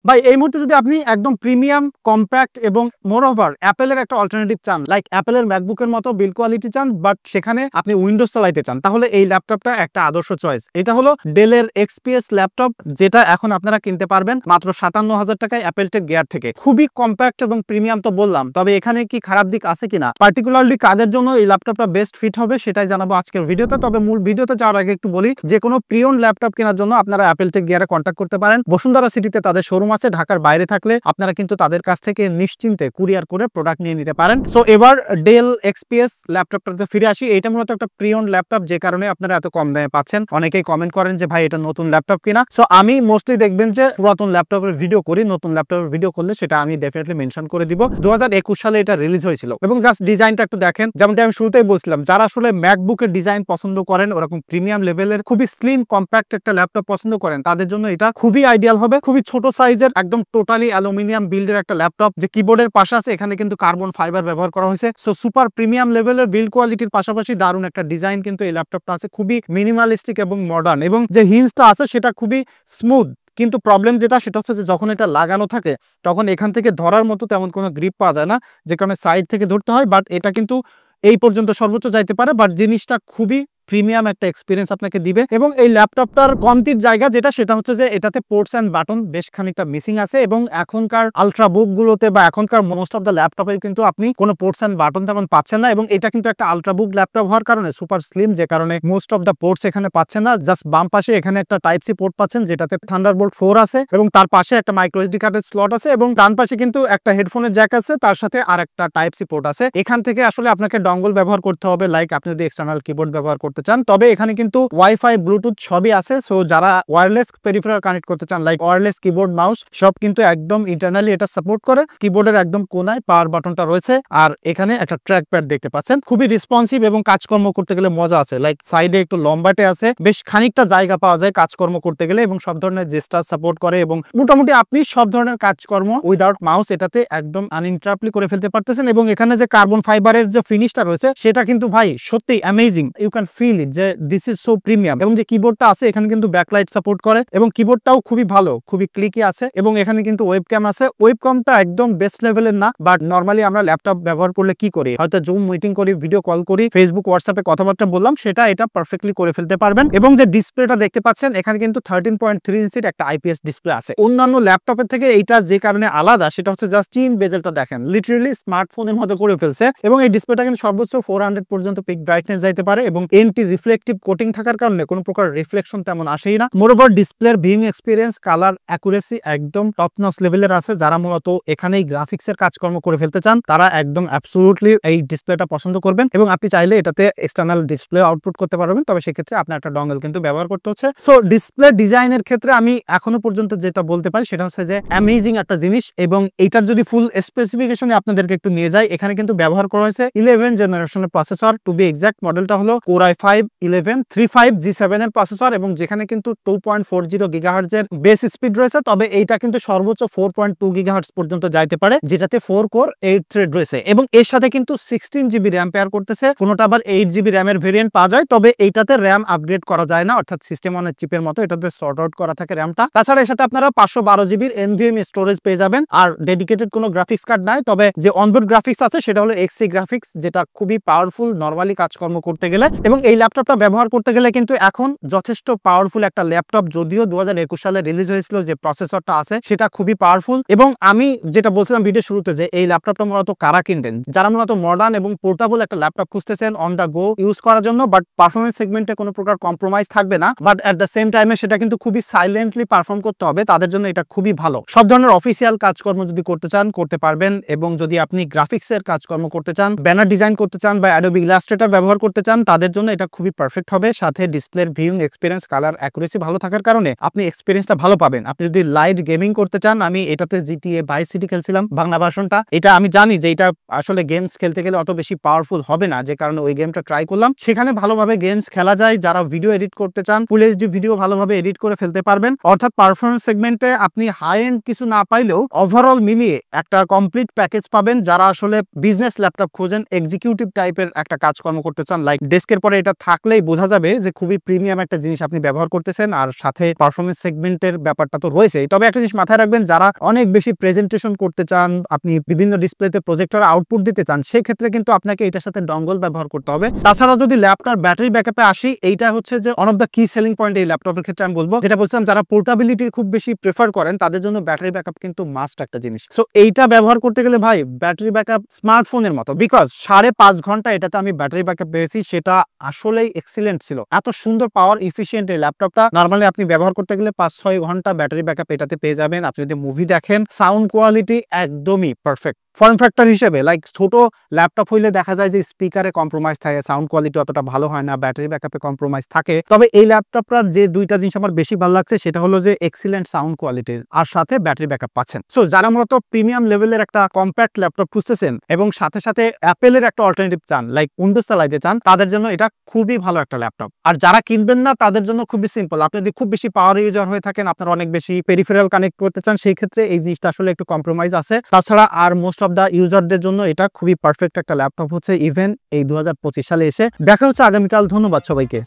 ভাই এই মুহূর্তে যদি আপনি একদম প্রিমিয়াম কম্প্যাক্ট এবং মোর ওভার অ্যাপেলের একটা অল্টারনেটিভ চান, লাইক অ্যাপেলের ম্যাকবুকের মতো বিল্ড কোয়ালিটি চান, বাট সেখানে আপনি উইন্ডোজ চালাইতে চান, তাহলে এই ল্যাপটপটা একটা আদর্শ চয়েস। এটা হলো ডেলের এক্সপিএস ল্যাপটপ, যেটা এখন আপনারা কিনতে পারবেন মাত্র 57,000 টাকায় অ্যাপেল টেক গিয়ার থেকে। খুবই কম্প্যাক্ট এবং প্রিমিয়াম তো বললাম, তবে এখানে কি খারাপ দিক আছে কিনা, পার্টিকুলারলি কাদের জন্য এই ল্যাপটপটা বেস্ট ফিট হবে সেটাই জানাবো আজকের ভিডিওতে। তবে মূল ভিডিওতে যাওয়ার আগে একটু বলি, যে কোনো প্রিয়ন ল্যাপটপ কেনার জন্য আপনারা অ্যাপেল টেক গিয়ারে কন্ট্যাক্ট করতে পারেন। বসুন্ধরা সিটিতে তাদের শোরুম আছে, ঢাকার বাইরে থাকলে আপনারা কিন্তু তাদের কাছ থেকে নিশ্চিন্তে কুরিয়ার করে প্রোডাক্ট নিয়ে নিতে পারেন। সো এবার ডেল এক্সপিএস ল্যাপটপটাতে ফিরে আসি। এটা মূলত একটা প্রিয়ন ল্যাপটপ, যে কারণে আপনারা এত কম দামে পাচ্ছেন। অনেকেই কমেন্ট করেন যে ভাই এটা নতুন ল্যাপটপ কিনা। সো আমি মোস্টলি দেখবেন যে পুরাতন ল্যাপটপের ভিডিও করি, নতুন ল্যাপটপের ভিডিও করলে সেটা আমি ডেফিনেটলি মেনশন করে দিব। 2021 সালে এটা রিলিজ হয়েছিল এবং জাস্ট ডিজাইনটা একটু দেখেন, যেমনটা আমি শুরুতেই বলছিলাম, যারা আসলে ম্যাকবুকের ডিজাইন পছন্দ করেন, ওরকম প্রিমিয়াম লেভেলের খুবই স্লিম কম্প্যাক্ট একটা ল্যাপটপ পছন্দ করেন, তাদের জন্য এটা খুবই আইডিয়াল হবে। খুবই ছোট সাইজের, একদম টোটালি অ্যালুমিনিয়াম বিল্ডের একটা ল্যাপটপ, যে কিবোর্ডের পাশে আছে এখানে কিন্তু কার্বন ফাইবার ব্যবহার করা হয়েছে। সো সুপার প্রিমিয়াম লেভেলের বিল্ড কোয়ালিটির পাশাপাশি দারুণ একটা ডিজাইন কিন্তু এই ল্যাপটপটা আছে, খুবই মিনিমালিস্টিক এবং মডার্ন, এবং যে হিঞ্জটা আছে সেটা খুবই স্মুথ। কিন্তু প্রবলেম যেটা সেটা হচ্ছে যে যখন এটা লাগানো থাকে তখন এখান থেকে ধরার মতো তেমন কোনো গ্রিপ পাওয়া যায় না, যে কারণে সাইড থেকে ধরতে হয়। বাট এটা কিন্তু এই পর্যন্ত সর্বোচ্চ যাইতে পারে, বাট জিনিসটা খুবই প্রিমিয়াম একটা এক্সপিরিয়েন্স আপনাকে দিবে। এবং এই ল্যাপটপটার কমতির জায়গা যেটা, সেটা হচ্ছে যে এটাতে পোর্টস অ্যান্ড বাটন বেশ খানিকটা মিসিং আছে, এবং এখনকার আলট্রা বুক গুলোতে বা এখনকার মোস্ট অফ দ্য ল্যাপটপে কিন্তু আপনি কোনো পোর্টস অ্যান্ড বাটন তেমন পাচ্ছেন না। এবং এটা কিন্তু একটা আলট্রা বুক ল্যাপটপ হওয়ার কারণে সুপার স্লিম, যে কারণে মোস্ট অফ দ্য পোর্টস এখানে পাচ্ছেন না। জাস্ট বাম পাশে এখানে একটা টাইপ সি পোর্ট পাচ্ছেন, যেটাতে থান্ডারবোল্ট 4 আছে, এবং তার পাশে একটা মাইক্রো এসডি কার্ডের স্লট আছে, এবং ডান পাশে কিন্তু একটা হেডফোনের জ্যাক আছে, তার সাথে আর একটা টাইপ সি পোর্ট আছে। এখান থেকে আসলে আপনাকে ডঙ্গল ব্যবহার করতে হবে, লাইক আপনি যদি এক্সটার্নাল কিবোর্ড ব্যবহার করতে চান। তবে এখানে কিন্তু ওয়াইফাই ব্লুটুথ সবই আছে। সো যারা ওয়্যারলেস পেরিফেরাল কানেক্ট করতে চান, লাইক ওয়্যারলেস কিবোর্ড মাউস সব কিন্তু একদম ইন্টারনালি এটা সাপোর্ট করে। কিবোর্ডের একদম কোনায় পাওয়ার বাটনটা রয়েছে, আর এখানে একটা ট্র্যাক প্যাড দেখতে পাচ্ছেন, খুবই রেসপন্সিভ এবং কাজকর্ম করতে গেলে মজা আছে। লাইক সাইডে একটু লম্বাটে আছে, বেশ খানিকটা জায়গা পাওয়া যায় কাজকর্ম করতে গেলে, এবং সব ধরনের জেস্টার সাপোর্ট করে, এবং মোটামুটি আপনি সব ধরনের কাজকর্ম উইদাউট মাউস এটাতে একদম আনইন্টারাপ্টলি করে ফেলতে পারতেছেন। এবং এখানে যে কার্বন ফাইবারের যে ফিনিশটা রয়েছে সেটা কিন্তু ভাই সত্যি amazing. You can feel it যে দিস ইজ সো প্রিমিয়াম। এবং যে কিবোর্ডটা আছে এখানে কিন্তু ব্যাকলাইট সাপোর্ট করে, এবং কিবোর্ডটাও খুবই ভালো, খুবই ক্লিকি আছে, এবং এখানে কিন্তু ওয়েবক্যাম আছে। ওয়েবক্যামটা একদম বেস্ট লেভেলের না, বাট নরমালি আমরা ল্যাপটপ ব্যবহার করলে কি করি, হয়তো জুম মিটিং করি, ভিডিও কল করি, ফেসবুক হোয়াটসঅ্যাপে কথাবার্তা বললাম, সেটা এটা পারফেক্টলি করে ফেলতে পারবেন। এবং যে ডিসপ্লেটা দেখতে পাচ্ছেন এখানে কিন্তু 13.3 ইঞ্চির একটা আইপিএস ডিসপ্লে আছে। অন্যান্য ল্যাপটপের থেকে এইটা যে কারণে আলাদা সেটা হচ্ছে জাস্ট চিন বেজেলটা দেখেন, লিটারালি স্মার্টফোনের মতো করে ফেলছে। এবং এই ডিসপ্লেটা কিন্তু সর্বোচ্চ 400 পর্যন্ত পিক ব্রাইটনেস যাইতে পারে, এবং এন্টি রিফ্লেকটিভ কোটিং থাকার কারণে কোনো প্রকার রিফ্লেকশন তেমন আসেই না। মোরওভার ডিসপ্লের ভিউইং এক্সপিরিয়েন্স, কালার অ্যাকুরেসি একদম টপ নচ লেভেলের আছে। যারা মূলত এখানেই গ্রাফিক্সের কাজকর্ম করে ফেলতে চান তারা একদম অ্যাবসলিউটলি এই ডিসপ্লেটা পছন্দ করবেন। এবং আপনি চাইলে এটাতে এক্সটার্নাল ডিসপ্লে আউটপুট করতে পারবেন, তবে সেক্ষেত্রে আপনার একটা ডঙ্গল কিন্তু ব্যবহার করতে হচ্ছে। সো ডিসপ্লে ডিজাইনের ক্ষেত্রে আমি এখনো পর্যন্ত যেটা বলতে পারি সেটা হচ্ছে যে অ্যামেজিং একটা জিনিস। এবং এইটার যদি ফুল স্পেসিফিকেশনে আপনাদেরকে একটু নিয়ে যায়, এখানে কিন্তু ব্যবহার করা হয়েছে 11 জেনারেশনের প্রসেসর, টু বি এক্সাক্ট মডেলটা হলো Core i5 1135G7 এর প্রসেসর, এবং যেখানে কিন্তু 2.40 GHz এর বেস স্পিড রয়েছে। তবে এইটা কিন্তু সর্বোচ্চ 4.2 GHz পর্যন্ত যাইতে পারে, যেটাতে 4 কোর 8 থ্রেড রয়েছে। এবং এর সাথে কিন্তু 16 GB র্যাম পেয়ার করতেছে, কোনোটা আবার 8 GB র্যামের ভেরিয়েন্ট পাওয়া যায়। তবে এইটাতে র্যাম আপগ্রেড করা যায় না, অর্থাৎ সিস্টেম অন চিপের মতো এটাতে সর্ট আউট করা থাকে র্যামটা। তাছাড়া এর সাথে আপনারা 512 GB NVMe স্টোরেজ পেয়ে যাবেন, আর ডেডিকেটেড কোনো গ্রাফিক্স কার্ড নাই। তবে যে অনবোর্ড গ্রাফিক্স আছে সেটা হলো XC গ্রাফিক্স, যেটা খুবই পাওয়ারফুল নরমালি কাজকর্ম করতে গেলে। এবং এই ল্যাপটপটা ব্যবহার করতে গেলে কিন্তু এখন যথেষ্ট পাওয়ারফুল একটা ল্যাপটপ, যদিও 2021 সালে রিলিজ হয়েছিল, যে প্রসেসরটা আছে সেটা খুবই পাওয়ারফুল। এবং আমি যেটা বলছিলাম ভিডিও শুরুতে, যে এই ল্যাপটপটা মূলত কারা কিনবেন, যারা মূলত মডার্ন এবং পোর্টেবল একটা ল্যাপটপ খুঁজতেছেন অন দা গো ইউজ করার জন্য, বাট পারফরমেন্স সেগমেন্টে কোনো প্রকার কম্প্রোমাইজ থাকবে না, বাট এট দ্য সেম টাইমে সেটা কিন্তু খুবই সাইলেন্টলি পারফর্ম করতে হবে, তাদের জন্য এটা খুবই ভালো। সব ধরনের অফিসিয়াল কাজকর্ম যদি করতে চান করতে পারবেন, এবং যদি আপনি গ্রাফিক্সের কাজকর্ম করতে চান, ব্যানার ডিজাইন করতে চান বা অ্যাডোবি ইলাস্ট্রেটর ব্যবহার করতে চান, তাদের জন্য এটা খুবই পারফেক্ট হবে। সাথে ডিসপ্লের ভিউইং এক্সপিরিয়েন্স, কালার অ্যাকুরেসি ভালো থাকার কারণে আপনি এক্সপিরিয়েন্সটা ভালো পাবেন। আপনি যদি লাইট গেমিং করতে চান, আমি এটাতে GTA ভাইস সিটি খেলছিলাম বাংলা ভার্সনটা, এটা আমি জানি যে এটা আসলে গেমস খেলতে গেলে অত বেশি পাওয়ারফুল হবে না, যে কারণে ওই গেমটা ট্রাই করলাম। সেখানে ভালোভাবে গেমস খেলা যায়। যারা ভিডিও এডিট করতে চান, ফুল এইচডি ভিডিও ভালোভাবে এডিট করে ফেলতে পারবেন। অর্থাৎ পারফরমেন্স সেগমেন্টে আপনি হাই এন্ড কিছু না পাইলেও ওভারঅল মিলিয়ে একটা কমপ্লিট প্যাকেজ পাবেন। যারা আসলে বিজনেস ল্যাপটপ খোঁজেন, এক্সিকিউটিভ টাইপের একটা কাজকর্ম করতে চান, লাইক ডেস্কের পরে এটা থাকলেই বোঝা যাবে যে খুবই প্রিমিয়াম একটা জিনিস আপনি ব্যবহার করতেছেন, আর সাথে পারফরমেন্স সেগমেন্টের ব্যাপারটা তো রয়েছেই। তবে একটা জিনিস মাথায় রাখবেন, যারা অনেক বেশি প্রেজেন্টেশন করতে চান, আপনি বিভিন্ন ডিসপ্লেতে প্রজেক্টর আউটপুট দিতে চান, সেই ক্ষেত্রে কিন্তু আপনাকে এটার সাথে ডঙ্গল ব্যবহার করতে হবে। তাছাড়া যদি ল্যাপটপ ব্যাটারি ব্যাকআপে আসি, এইটা হচ্ছে যে ওয়ান অফ দ্য কি সেলিং পয়েন্ট এই ল্যাপটপের ক্ষেত্রে আমি বলবো। যেটা বলছিলাম, যারা পোর্টাবিলিটি খুব বেশি প্রেফার করেন তাদের জন্য ব্যাটারি ব্যাকআপ কিন্তু মাস্ট একটা জিনিস। সো এইটা ব্যবহার করতে গেলে ভাই ব্যাটারি ব্যাকআপ স্মার্টফোনের মতো, বিকজ 5.5 ঘন্টা এটাতে আমি ব্যাটারি ব্যাকআপ পেয়েছি, সেটা আসলেই এক্সিলেন্ট ছিল। এত সুন্দর পাওয়ার ইফিশিয়েন্ট এই ল্যাপটপটা নরমালি আপনি ব্যবহার করতে গেলে 5-6 ঘন্টা ব্যাটারি ব্যাকআপ এটাতে পেয়ে যাবেন। আপনি যদি মুভি দেখেন, সাউন্ড কোয়ালিটি একদমই পারফেক্ট। ফর্ম ফ্যাক্টর হিসেবে লাইক ছোট ল্যাপটপ হইলে দেখা যায় যে স্পিকারে কম্প্রোমাইজ থাকে, সাউন্ড কোয়ালিটি অতটা ভালো হয় না, ব্যাটারি ব্যাকআপে কম্প্রোমাইজ থাকে। তবে এই ল্যাপটপটার যে দুইটা জিনিস আমার বেশি ভালো লাগছে সেটা হলো যে এক্সিলেন্ট সাউন্ড কোয়ালিটি আর সাথে ব্যাটারি ব্যাকআপ পাচ্ছেন। সো যারা মূলত প্রিমিয়াম লেভেলের একটা কম্প্যাক্ট ল্যাপটপ খুঁজতেছেন এবং সাথে সাথে অ্যাপেলের একটা অল্টারনেটিভ চান, লাইক উইন্ডোজ চালাইতে চান, তাদের জন্য এটা খুবই ভালো একটা ল্যাপটপ। আর যারা কিনবেন না তাদের জন্য খুবই সিম্পল, আপনি যদি খুব বেশি পাওয়ার ইউজার হয়ে থাকেন, আপনারা অনেক বেশি পেরিফেরাল কানেক্ট করতে চান, সেই ক্ষেত্রে এই জিনিসটা আসলে একটু কম্প্রোমাইজ আছে। তাছাড়া আর মোস্ট অফ দ্য ইউজারদের জন্য এটা খুবই পারফেক্ট একটা ল্যাপটপ হচ্ছে ইভেন এই 2025 সালে এসে। দেখা হচ্ছে আগামীকাল। ধন্যবাদ সবাইকে।